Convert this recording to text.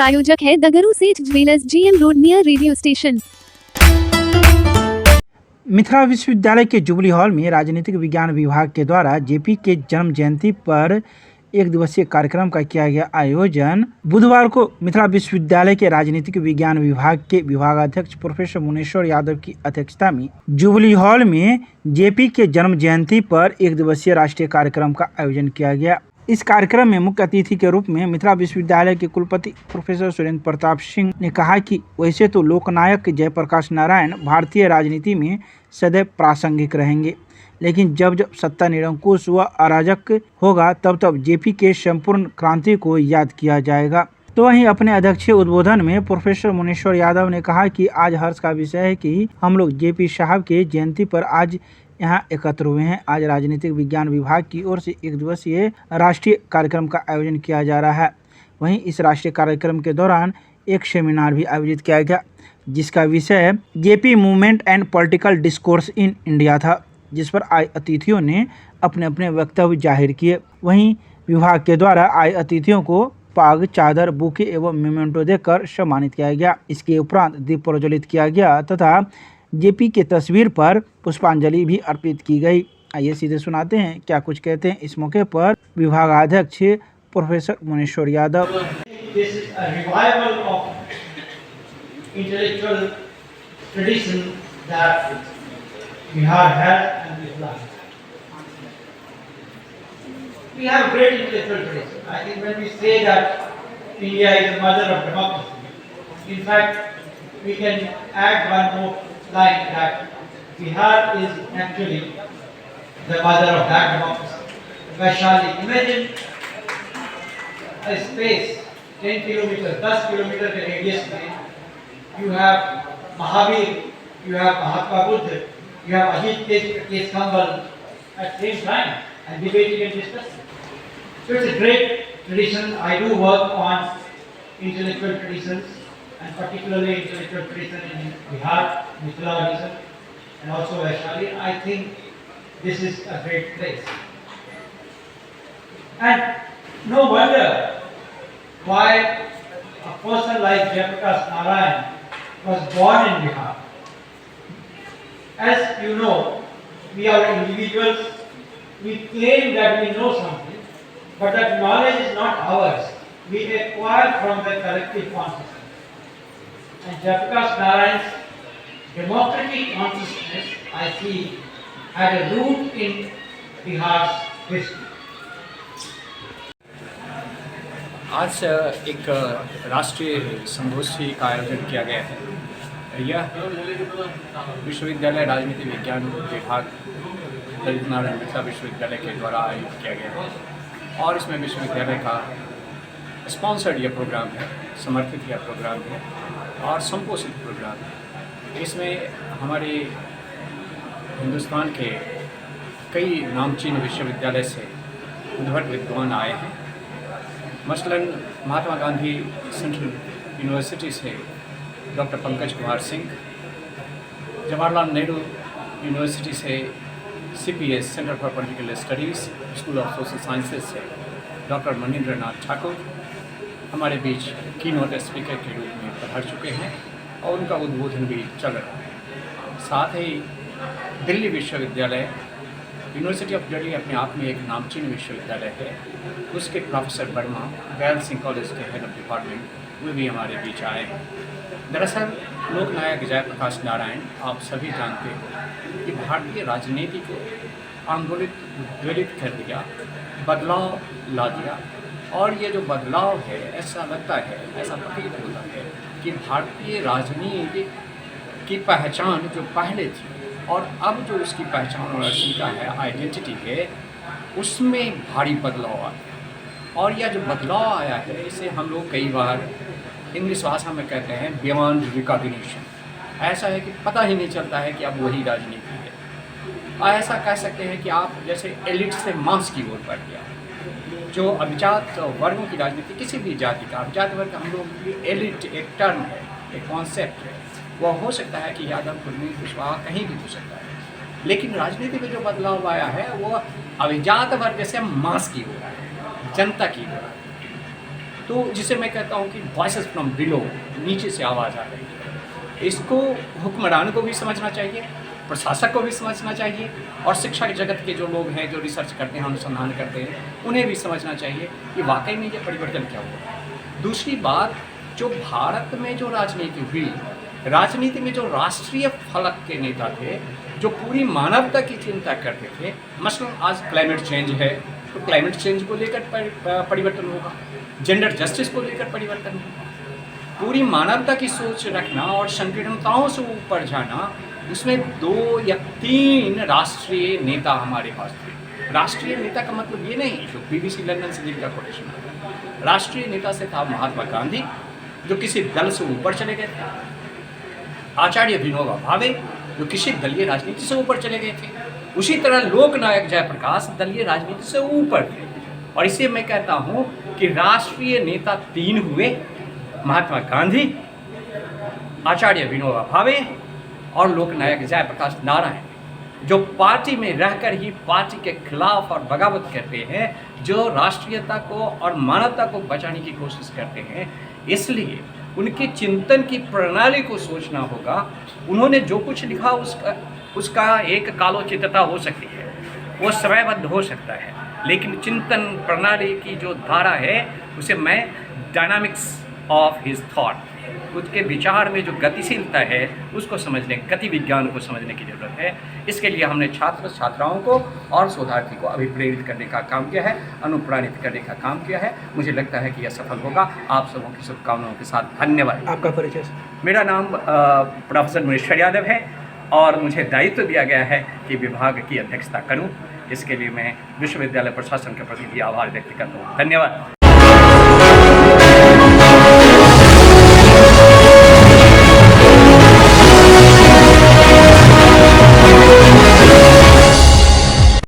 प्रायोजक है दगरू सेठ jewellers, GM road near radio station. Mithila विश्वविद्यालय के जुबली हॉल में राजनीतिक विज्ञान विभाग के द्वारा जेपी के जन्म जयंती पर एक दिवसीय कार्यक्रम का किया गया आयोजन। बुधवार को मिथिला विश्वविद्यालय के राजनीतिक विज्ञान विभाग के विभागाध्यक्ष प्रोफेसर मुनेश्वर यादव की अध्यक्षता में जुबली हॉल में जेपी के जन्म जयंती पर एक दिवसीय राष्ट्रीय कार्यक्रम का आयोजन किया गया। इस कार्यक्रम में मुख्य अतिथि के रूप में मिथिला विश्वविद्यालय के कुलपति प्रोफेसर सुरेंद्र प्रताप सिंह ने कहा कि वैसे तो लोकनायक जयप्रकाश नारायण भारतीय राजनीति में सदैव प्रासंगिक रहेंगे, लेकिन जब जब सत्ता निरंकुश व अराजक होगा तब तब जेपी के संपूर्ण क्रांति को याद किया जाएगा। तो वहीं अपने अध्यक्षीय उद्बोधन में प्रोफेसर मुनेश्वर यादव ने कहा कि आज हर्ष का विषय है कि हम लोग जेपी साहब के जयंती पर आज यहाँ एकत्र हुए हैं। आज राजनीतिक विज्ञान विभाग की ओर से एक दिवसीय राष्ट्रीय कार्यक्रम का आयोजन किया जा रहा है। वहीं इस राष्ट्रीय कार्यक्रम के दौरान एक सेमिनार भी आयोजित किया गया, जिसका विषय JP movement and political discourse in India था, जिस पर आए अतिथियों ने अपने अपने वक्तव्य जाहिर किए। वहीं विभाग के द्वारा आए अतिथियों को पाग, चादर, बुके एवं मेमेंटो देकर सम्मानित किया गया। इसके उपरांत दीप प्रज्वलित किया गया तथा जेपी के तस्वीर पर पुष्पांजलि भी अर्पित की गई। आइए सीधे सुनाते हैं क्या कुछ कहते हैं इस मौके पर विभागाध्यक्ष professor Muneshwar Yadav. This is a revival of intellectual tradition that Bihar has and is lost. We have great intellectual tradition. I think when we say that India is the mother of democracy, in fact, we can add one more line that Bihar is actually the mother of that democracy. Vaishali, imagine a space 10 kilometers, 10 kilometers के radius में you have Mahavir, you have Mahatma Buddha, you have Ajit Kesh Kambal at the same time and debating and discussing. So it's a great tradition. I do work on intellectual traditions and particularly intellectual tradition in Bihar, Mithila region and also Vaishali. I think this is a great place. And no wonder why a person like Jayaprakash Narayan was born in Bihar. As you know, we are individuals, we claim that we know something, but that knowledge is not ours. We acquire from the collective consciousness. And Jayaprakash Narayan's democratic consciousness, I see, had a root in Bihar's history. आज एक राष्ट्रीय संगोष्ठी का आयोजन किया गया है। यह विश्वविद्यालय राजनीति विज्ञान विभाग ललित नारायण मिथिला विश्वविद्यालय के द्वारा आयोजित किया गया है और इसमें विश्वविद्यालय का स्पॉन्सर्ड यह प्रोग्राम है, समर्थित यह प्रोग्राम है और संपोषित प्रोग्राम है। इसमें हमारे हिंदुस्तान के कई नामचीन विश्वविद्यालय से उद्भट विद्वान आए हैं। मसलन महात्मा गांधी सेंट्रल यूनिवर्सिटी से डॉक्टर पंकज कुमार सिंह, जवाहरलाल नेहरू यूनिवर्सिटी से CPS centre for political studies school of social sciences से डॉक्टर मनीन्द्र नाथ ठाकुर हमारे बीच कीनोट स्पीकर के रूप में पधार चुके हैं और उनका उद्बोधन भी चल रहा है। साथ ही दिल्ली विश्वविद्यालय, यूनिवर्सिटी ऑफ दिल्ली अपने आप में एक नामचीन विश्वविद्यालय है, उसके प्रोफेसर वर्मा दयाल सिंह कॉलेज के हेड ऑफ डिपार्टमेंट, वे भी हमारे बीच आए हैं। दरअसल लोकनायक जयप्रकाश नारायण, आप सभी जानते हैं कि भारतीय राजनीति को आंदोलित उद्वेलित कर दिया, बदलाव ला दिया और ये जो बदलाव है ऐसा लगता है, ऐसा प्रतीत होता है कि भारतीय राजनीति की पहचान जो पहले थी और अब जो उसकी पहचान और अस्मिता है, आइडेंटिटी है, उसमें भारी बदलाव आया। और यह जो बदलाव आया है इसे हम लोग कई बार इंग्लिश भाषा में कहते हैं बियॉन्ड रिकॉग्निशन। ऐसा है कि पता ही नहीं चलता है कि अब वही राजनीति है। और ऐसा कह सकते हैं कि आप जैसे एलिट से मास की ओर बढ़ गया। जो अभिजात वर्गों की राजनीति, किसी भी जाति का अभिजात वर्ग, हम लोग की एलिट एक टर्म है, एक कॉन्सेप्ट है, वह हो सकता है कि यादव, कुर्मी, कुशवाहा कहीं भी हो सकता है। लेकिन राजनीति में जो बदलाव आया है वो अभिजात वर्ग से मास की हो रहा है, जनता की हो रहा है। तो जिसे मैं कहता हूँ कि वॉइसेस फ्रॉम बिलो, नीचे से आवाज़ आ रही है। इसको हुक्मरान को भी समझना चाहिए, प्रशासक को भी समझना चाहिए, और शिक्षा के जगत के जो लोग हैं, जो रिसर्च करते हैं, अनुसंधान करते हैं, उन्हें भी समझना चाहिए कि वाकई में ये परिवर्तन क्या हुआ। दूसरी बात, जो भारत में जो राजनीति हुई, राजनीति में जो राष्ट्रीय फलक के नेता थे, जो पूरी मानवता की चिंता करते थे, मसलन आज क्लाइमेट चेंज है तो क्लाइमेट चेंज को लेकर परिवर्तन होगा, जेंडर जस्टिस को लेकर परिवर्तन होगा, पूरी मानवता की सोच रखना और संकीर्णताओं से ऊपर जाना, उसमें 2 या 3 राष्ट्रीय नेता हमारे पास थे। राष्ट्रीय नेता का मतलब ये नहीं जो BBC लंदन से जिनका कोटेशन है, राष्ट्रीय नेता से था महात्मा गांधी, जो किसी दल से ऊपर चले गए थे, आचार्य विनोबा भावे, जो किसी दलीय राजनीति से ऊपर चले गए थे, उसी तरह लोकनायक जयप्रकाश दलीय राजनीति से ऊपर थे। और इसे मैं कहता हूँ कि राष्ट्रीय नेता 3 हुए, महात्मा गांधी, आचार्य विनोबा भावे और लोकनायक जयप्रकाश नारायण, जो पार्टी में रहकर ही पार्टी के खिलाफ और बगावत करते हैं, जो राष्ट्रीयता को और मानवता को बचाने की कोशिश करते हैं। इसलिए उनके चिंतन की प्रणाली को सोचना होगा। उन्होंने जो कुछ लिखा उसका एक कालोचितता हो सकती है, वो समयबद्ध हो सकता है, लेकिन चिंतन प्रणाली की जो धारा है उसे मैं डायनामिक्स ऑफ हिज थॉट, उसके विचार में जो गतिशीलता है उसको समझने, गति विज्ञान को समझने की ज़रूरत है। इसके लिए हमने छात्र छात्राओं को और शोधार्थी को अभिप्रेरित करने का काम किया है, अनुप्राणित करने का काम किया है। मुझे लगता है कि यह सफल होगा। आप सबों की शुभकामनाओं के साथ धन्यवाद। आपका परिचय? मेरा नाम प्रोफेसर मुनीश्वर यादव है और मुझे दायित्व दिया गया है कि विभाग की अध्यक्षता करूं। इसके लिए मैं विश्वविद्यालय प्रशासन के प्रति भी आभार व्यक्त करता हूं। धन्यवाद।